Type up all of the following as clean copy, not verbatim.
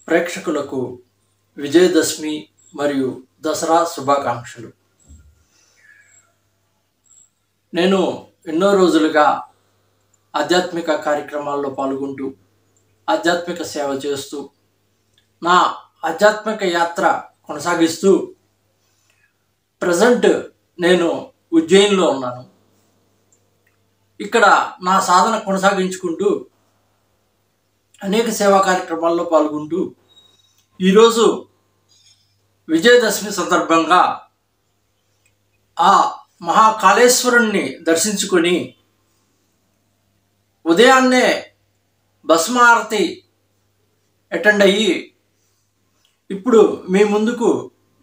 ప్రేక్షకులకు విజయదశమి మరియు దసరా శుభాకాంక్షలు. నేను ఎన్నో రోజులుగా ఆధ్యాత్మిక కార్యక్రమాల్లో పాల్గొంటూ ఆధ్యాత్మిక సేవ చేస్తూ నా ఆధ్యాత్మిక యాత్ర కొనసాగిస్తూ ప్రజెంట్ నేను ఉజ్జయిన్లో ఉన్నాను. ఇక్కడ నా సాధన కొనసాగించుకుంటూ అనేక సేవా కార్యక్రమాల్లో పాల్గొంటూ ఈరోజు విజయదశమి సందర్భంగా ఆ మహాకాళేశ్వరుణ్ణి దర్శించుకొని ఉదయాన్నే భస్మారతి అటెండ్ అయ్యి ఇప్పుడు మీ ముందుకు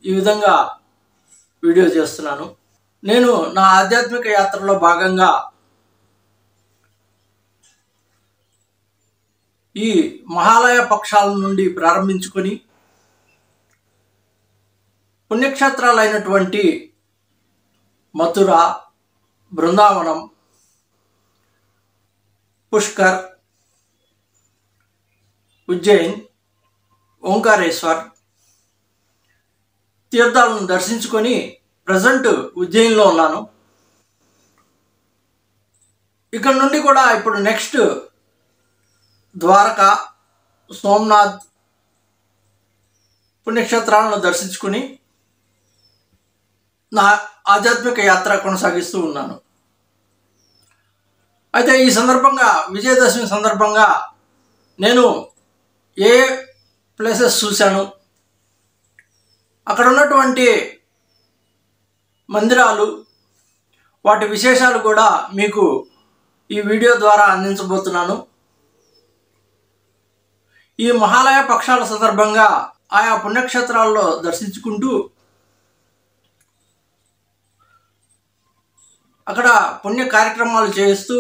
ఈ విధంగా వీడియో చేస్తున్నాను. నేను నా ఆధ్యాత్మిక యాత్రలో భాగంగా ఈ మహాలయ పక్షాల నుండి ప్రారంభించుకొని పుణ్యక్షేత్రాలైనటువంటి మథుర, బృందావనం, పుష్కర్, ఉజ్జయిన్, ఓంకారేశ్వర్ తీర్థాలను దర్శించుకొని ప్రజెంట్ ఉజ్జయిన్లో ఉన్నాను. ఇక్కడ నుండి కూడా ఇప్పుడు నెక్స్ట్ ద్వారకా, సోమనాథ్ పుణ్యక్షేత్రాలను దర్శించుకుని నా ఆధ్యాత్మిక యాత్ర కొనసాగిస్తూ ఉన్నాను. అయితే ఈ సందర్భంగా విజయదశమి సందర్భంగా నేను ఏ ప్లేసెస్ చూశాను, అక్కడ ఉన్నటువంటి మందిరాలు, వాటి విశేషాలు కూడా మీకు ఈ వీడియో ద్వారా అందించబోతున్నాను. ఈ మహాలయ పక్షాల సందర్భంగా ఆయా పుణ్యక్షేత్రాల్లో దర్శించుకుంటూ అక్కడ పుణ్య కార్యక్రమాలు చేస్తూ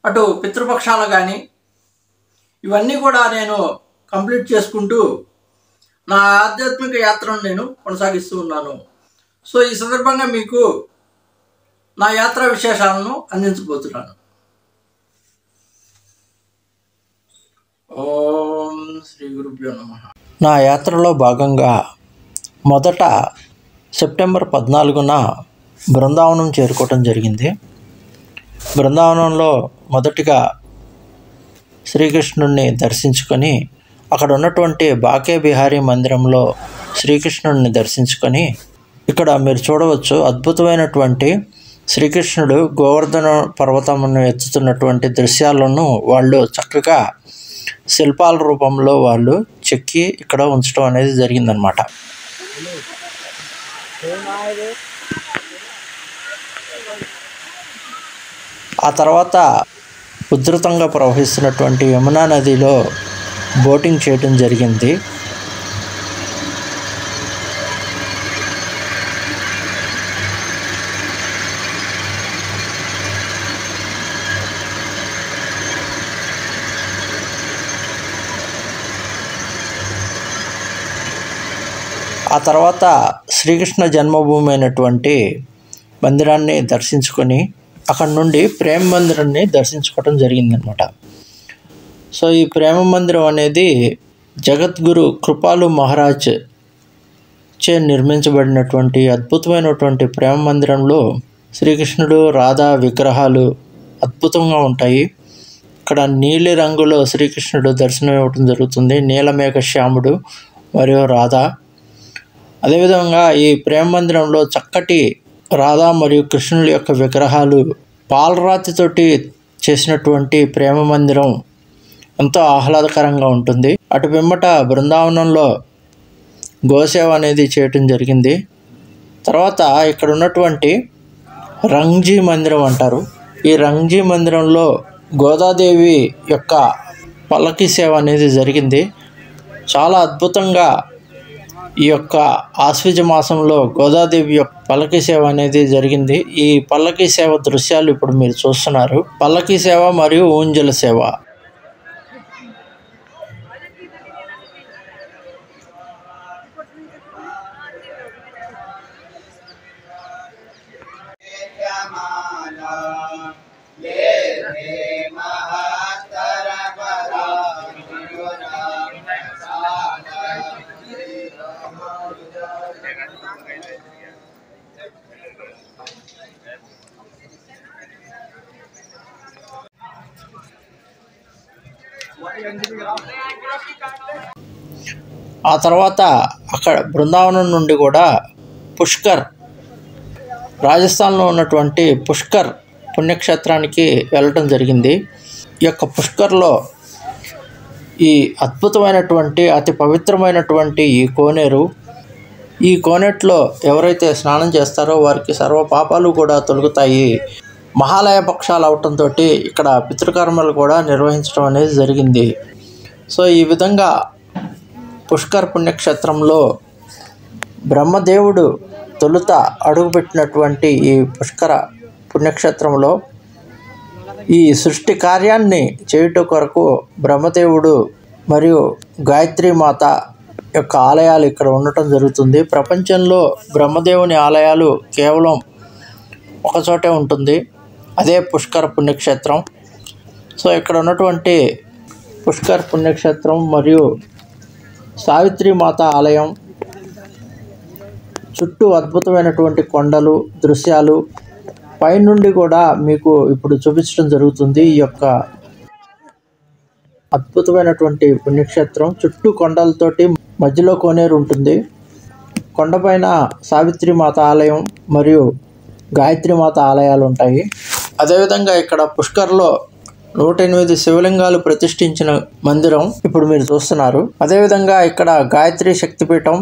అటు పితృపక్షాలు కానీ ఇవన్నీ కూడా నేను కంప్లీట్ చేసుకుంటూ నా ఆధ్యాత్మిక యాత్రను నేను కొనసాగిస్తూ ఉన్నాను. సో ఈ సందర్భంగా మీకు నా యాత్రా విశేషాలను అందించబోతున్నాను. ఓం శ్రీ గురుభ్యో నమః. నా యాత్రలో భాగంగా మొదట సెప్టెంబర్ 14న బృందావనం చేరుకోవటం జరిగింది. బృందావనంలో మొదటిగా శ్రీకృష్ణుడిని దర్శించుకొని అక్కడ ఉన్నటువంటి బాకే బిహారీ మందిరంలో శ్రీకృష్ణుడిని దర్శించుకొని ఇక్కడ మీరు చూడవచ్చు అద్భుతమైనటువంటి శ్రీకృష్ణుడు గోవర్ధన పర్వతమును ఎత్తుతున్నటువంటి దృశ్యాలను వాళ్ళు చక్కగా శిల్పాల రూపంలో వాళ్ళు చెక్కి ఇక్కడ ఉంచడం అనేది జరిగిందనమాట. ఆ తర్వాత ఉధృతంగా ప్రవహిస్తున్నటువంటి యమునా నదిలో బోటింగ్ చేయడం జరిగింది. ఆ తర్వాత శ్రీకృష్ణ జన్మభూమి అయినటువంటి మందిరాన్ని దర్శించుకొని అక్కడ నుండి ప్రేమ మందిరాన్ని దర్శించుకోవడం జరిగిందనమాట. సో ఈ ప్రేమ మందిరం అనేది జగద్గురు కృపాలు మహారాజ్ చే నిర్మించబడినటువంటి అద్భుతమైనటువంటి ప్రేమ మందిరంలో శ్రీకృష్ణుడు, రాధా విగ్రహాలు అద్భుతంగా ఉంటాయి. ఇక్కడ నీలి రంగులో శ్రీకృష్ణుడు దర్శనం ఇవ్వటం జరుగుతుంది, నీలమేఘ శ్యాముడు మరియు రాధా. అదేవిధంగా ఈ ప్రేమ మందిరంలో చక్కటి రాధా మరియు కృష్ణుల యొక్క విగ్రహాలు పాలరాతితోటి చేసినటువంటి ప్రేమ మందిరం ఎంతో ఆహ్లాదకరంగా ఉంటుంది. అటు పిమ్మట బృందావనంలో గోసేవ అనేది చేయటం జరిగింది. తర్వాత ఇక్కడ ఉన్నటువంటి రంగ్జీ మందిరం అంటారు. ఈ రంగ్జీ మందిరంలో గోదాదేవి యొక్క పల్లకి సేవ అనేది జరిగింది. చాలా అద్భుతంగా ఈ యొక్క ఆశ్వీజ మాసంలో గోదాదేవి యొక్క పల్లకి సేవ అనేది జరిగింది. ఈ పల్లకి సేవ దృశ్యాలు ఇప్పుడు మీరు చూస్తున్నారు. పల్లకి సేవ మరియు ఊంజల సేవ. ఆ తర్వాత అక్కడ బృందావనం నుండి కూడా పుష్కర్, రాజస్థాన్లో ఉన్నటువంటి పుష్కర్ పుణ్యక్షేత్రానికి వెళ్ళటం జరిగింది. ఈ యొక్క పుష్కర్లో ఈ అద్భుతమైనటువంటి అతి పవిత్రమైనటువంటి ఈ కోనేరు, ఈ కోనేట్లో ఎవరైతే స్నానం చేస్తారో వారికి సర్వ పాపాలు కూడా తొలగుతాయి. మహాలయ పక్షాలు అవటంతో ఇక్కడ పితృకర్మలు కూడా నిర్వహించడం అనేది జరిగింది. సో ఈ విధంగా పుష్కర్ పుణ్యక్షేత్రంలో బ్రహ్మదేవుడు తొలుత అడుగుపెట్టినటువంటి ఈ పుష్కర పుణ్యక్షేత్రంలో ఈ సృష్టి కార్యాన్ని చేయుట కొరకు బ్రహ్మదేవుడు మరియు గాయత్రీమాత యొక్క ఆలయాలు ఇక్కడ ఉండటం జరుగుతుంది. ప్రపంచంలో బ్రహ్మదేవుని ఆలయాలు కేవలం ఒకచోటే ఉంటుంది, అదే పుష్కర పుణ్యక్షేత్రం. సో ఇక్కడ ఉన్నటువంటి పుష్కర్ పుణ్యక్షేత్రం మరియు సావిత్రీమాత ఆలయం చుట్టూ అద్భుతమైనటువంటి కొండలు, దృశ్యాలు పైనుండి కూడా మీకు ఇప్పుడు చూపించడం జరుగుతుంది. ఈ యొక్క అద్భుతమైనటువంటి పుణ్యక్షేత్రం చుట్టూ కొండలతోటి మధ్యలో కోనేరు ఉంటుంది. కొండపైన సావిత్రీమాత ఆలయం మరియు గాయత్రీమాత ఆలయాలు ఉంటాయి. అదేవిధంగా ఇక్కడ పుష్కర్లో 108 శివలింగాలు ప్రతిష్ఠించిన మందిరం ఇప్పుడు మీరు చూస్తున్నారు. అదేవిధంగా ఇక్కడ గాయత్రి శక్తిపీఠం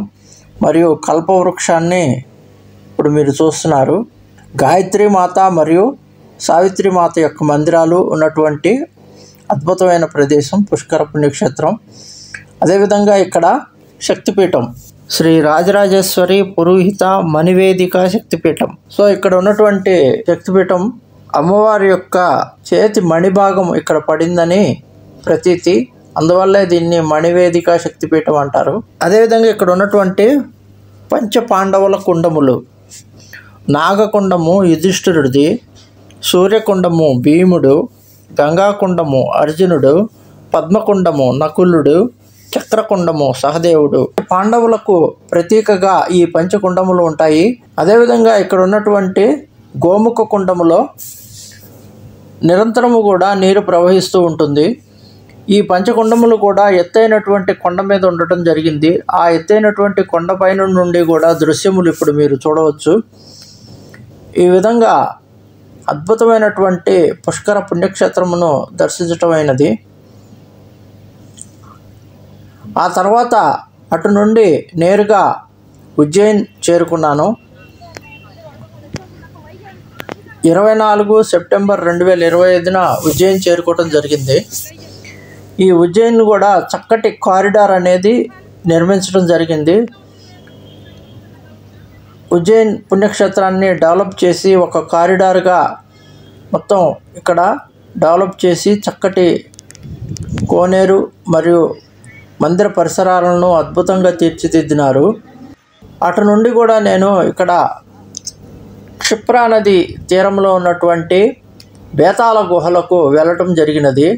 మరియు కల్పవృక్షాన్ని ఇప్పుడు మీరు చూస్తున్నారు. గాయత్రీమాత మరియు సావిత్రీమాత యొక్క మందిరాలు ఉన్నటువంటి అద్భుతమైన ప్రదేశం పుష్కర పుణ్యక్షేత్రం. అదేవిధంగా ఇక్కడ శక్తిపీఠం శ్రీ రాజరాజేశ్వరి పురోహిత మణివేదిక శక్తిపీఠం. సో ఇక్కడ ఉన్నటువంటి శక్తిపీఠం అమ్మవారి యొక్క చేతి మణిభాగం ఇక్కడ పడిందని ప్రతీతి, అందువల్లే దీన్ని మణివేదిక శక్తిపీఠం అంటారు. అదేవిధంగా ఇక్కడ ఉన్నటువంటి పంచపాండవుల కుండములు, నాగకుండము యుధిష్ఠిరుడిది, సూర్యకుండము భీముడు, గంగాకుండము అర్జునుడు, పద్మకుండము నకులుడు, చక్రకుండము సహదేవుడు. పాండవులకు ప్రతీకగా ఈ పంచకుండములు ఉంటాయి. అదేవిధంగా ఇక్కడ ఉన్నటువంటి గోముఖ కుండములో నిరంతరము కూడా నీరు ప్రవహిస్తూ ఉంటుంది. ఈ పంచకుండములు కూడా ఎత్తైనటువంటి కొండ మీద ఉండటం జరిగింది. ఆ ఎత్తైనటువంటి కొండపైన నుండి కూడా దృశ్యములు ఇప్పుడు మీరు చూడవచ్చు. ఈ విధంగా అద్భుతమైనటువంటి పుష్కర పుణ్యక్షేత్రమును దర్శించటమైనది. ఆ తర్వాత అటు నుండి నేరుగా ఉజ్జయిన్ చేరుకున్నాను. 24 సెప్టెంబర్ 2025న ఉజ్జయిన్ చేరుకోవటం జరిగింది. ఈ ఉజ్జయిన్ కూడా చక్కటి కారిడార్ అనేది నిర్మించడం జరిగింది. ఉజ్జయిన్ పుణ్యక్షేత్రాన్ని డెవలప్ చేసి ఒక కారిడార్గా మొత్తం ఇక్కడ డెవలప్ చేసి చక్కటి కోనేరు మరియు మందిర పరిసరాలను అద్భుతంగా తీర్చిదిద్దినారు. అటు నుండి కూడా నేను ఇక్కడ క్షిప్రా నది తీరంలో ఉన్నటువంటి బేతాళ గుహలకు వెళ్ళటం జరిగినది.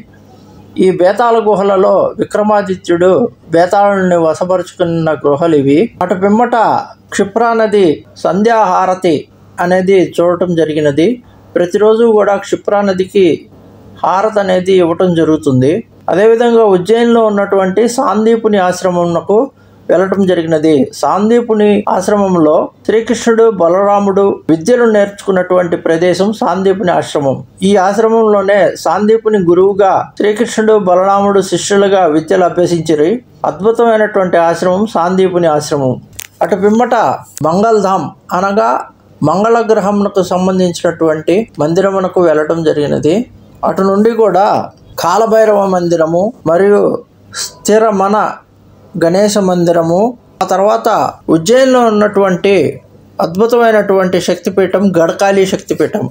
ఈ బేతాళ గుహలలో విక్రమాదిత్యుడు బేతాళుని వశపరుచుకున్న గుహలు ఇవి. అటు పిమ్మట క్షిప్రా నది సంధ్యాహారతి అనేది చూడటం జరిగినది. ప్రతిరోజు కూడా క్షిప్రా నదికి హారతి అనేది ఇవ్వటం జరుగుతుంది. అదేవిధంగా ఉజ్జయిన్లో ఉన్నటువంటి సాందీపుని ఆశ్రమంకు వెళ్ళటం జరిగినది. సాందీపుని ఆశ్రమంలో శ్రీకృష్ణుడు బలరాముడు విద్యలు నేర్చుకున్నటువంటి ప్రదేశం సాందీపుని ఆశ్రమం. ఈ ఆశ్రమంలోనే సాందీపుని గురువుగా శ్రీకృష్ణుడు బలరాముడు శిష్యులుగా విద్యలు అభ్యసించారు. అద్భుతమైనటువంటి ఆశ్రమం సాందీపుని ఆశ్రమం. అటు పిమ్మట మంగళధామ్ అనగా మంగళ గ్రహమునకు సంబంధించినటువంటి మందిరమునకు వెళ్ళటం జరిగినది. అటు నుండి కూడా కాలభైరవ మందిరము మరియు స్థిరమన గణేశ మందిరము, ఆ తర్వాత ఉజ్జయిన్లో ఉన్నటువంటి అద్భుతమైనటువంటి శక్తిపీఠం గడకాళీ శక్తిపీఠం.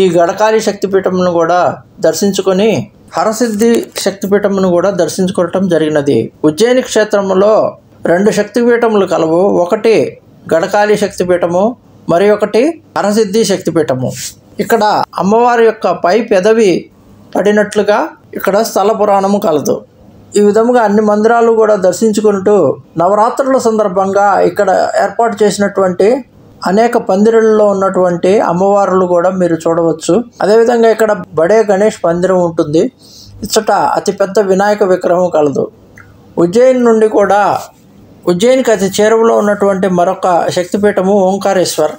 ఈ గడకాళీ శక్తిపీఠమును కూడా దర్శించుకొని హరసిద్ధి శక్తిపీఠమును కూడా దర్శించుకోవటం జరిగినది. ఉజ్జయిని క్షేత్రంలో 2 శక్తిపీఠములు కలవు. ఒకటి గడకాళీ శక్తిపీఠము, మరి ఒకటి హరసిద్ధి శక్తిపీఠము. ఇక్కడ అమ్మవారి యొక్క పై పెదవి పడినట్లుగా ఇక్కడ స్థల పురాణము కలదు. ఈ విధముగా అన్ని మందిరాలు కూడా దర్శించుకుంటూ నవరాత్రుల సందర్భంగా ఇక్కడ ఏర్పాటు చేసినటువంటి అనేక పందిరుల్లో ఉన్నటువంటి అమ్మవార్లు కూడా మీరు చూడవచ్చు. అదేవిధంగా ఇక్కడ బడే గణేష్ మందిరం ఉంటుంది. ఇచ్చట అతిపెద్ద వినాయక విగ్రహం కలదు. ఉజ్జయిని నుండి కూడా ఉజ్జయినికి అతి చేరువలో ఉన్నటువంటి మరొక శక్తిపీఠము ఓంకారేశ్వర్.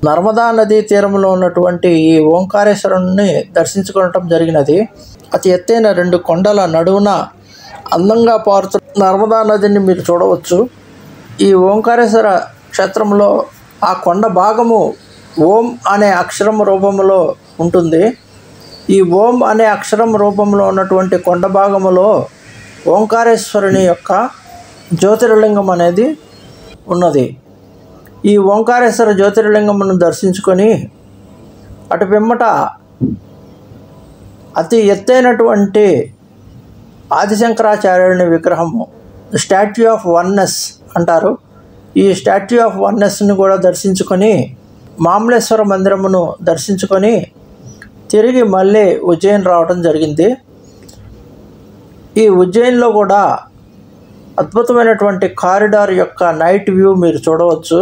నర్మదా నదీ తీరంలో ఉన్నటువంటి ఈ ఓంకారేశ్వరుని దర్శించుకోవటం జరిగినది. అతి ఎత్తైన 2 కొండల నడువున అందంగా పారుతున్న నర్మదా నదిని మీరు చూడవచ్చు. ఈ ఓంకారేశ్వర క్షేత్రంలో ఆ కొండ భాగము ఓం అనే అక్షరం రూపంలో ఉంటుంది. ఈ ఓం అనే అక్షరం రూపంలో ఉన్నటువంటి కొండ భాగములో ఓంకారేశ్వరుని యొక్క జ్యోతిర్లింగం అనేది ఉన్నది. ఈ ఓంకారేశ్వర జ్యోతిర్లింగమును దర్శించుకొని అటు పిమ్మట అతి ఎత్తైనటువంటి ఆదిశంకరాచార్యుని విగ్రహము, స్టాట్యూ ఆఫ్ వన్నెస్ అంటారు. ఈ స్టాట్యూ ఆఫ్ వన్నెస్ని కూడా దర్శించుకొని మామలేశ్వర మందిరమును దర్శించుకొని తిరిగి మళ్ళీ ఉజ్జయిని రావడం జరిగింది. ఈ ఉజ్జయినిలో కూడా అద్భుతమైనటువంటి కారిడార్ యొక్క నైట్ వ్యూ మీరు చూడవచ్చు.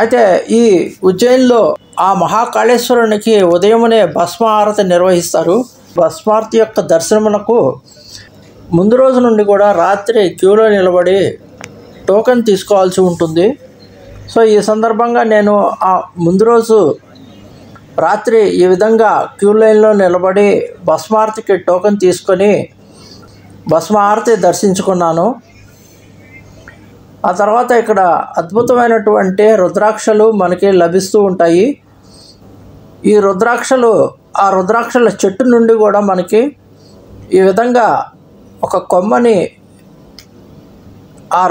అయితే ఈ ఉజ్జయినిలో ఆ మహాకాళేశ్వరునికి ఉదయమునే భస్మ ఆరతి నిర్వహిస్తారు. భస్మారతి యొక్క దర్శనమునకు ముందు రోజు నుండి కూడా రాత్రి క్యూలో నిలబడి టోకెన్ తీసుకోవాల్సి ఉంటుంది. సో ఈ సందర్భంగా నేను ఆ ముందు రోజు రాత్రి ఈ విధంగా క్యూ లైన్లో నిలబడి భస్మారతికి టోకెన్ తీసుకొని భస్మ ఆరతి దర్శించుకున్నాను. ఆ తర్వాత ఇక్కడ అద్భుతమైనటువంటి రుద్రాక్షలు మనకి లభిస్తూ ఉంటాయి. ఈ రుద్రాక్షలు ఆ రుద్రాక్షల చెట్టు నుండి కూడా మనకి ఈ విధంగా ఒక కొమ్మని ఆ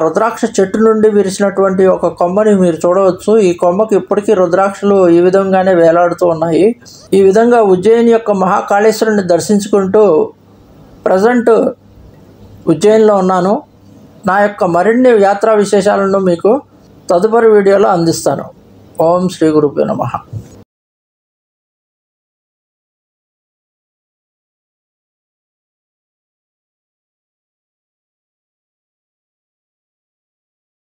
రుద్రాక్ష చెట్టు నుండి విరిచినటువంటి ఒక కొమ్మని మీరు చూడవచ్చు. ఈ కొమ్మకి ఇప్పటికీ రుద్రాక్షలు ఈ విధంగానే వేలాడుతూ ఉన్నాయి. ఈ విధంగా ఉజ్జయిని యొక్క మహాకాళేశ్వరుని దర్శించుకుంటూ ప్రజెంట్ ఉజ్జయినిలో ఉన్నాను. నా యొక్క మరిన్ని యాత్రా విశేషాలను మీకు తదుపరి వీడియోలో అందిస్తాను. ఓం శ్రీ గురుభ్యో నమః.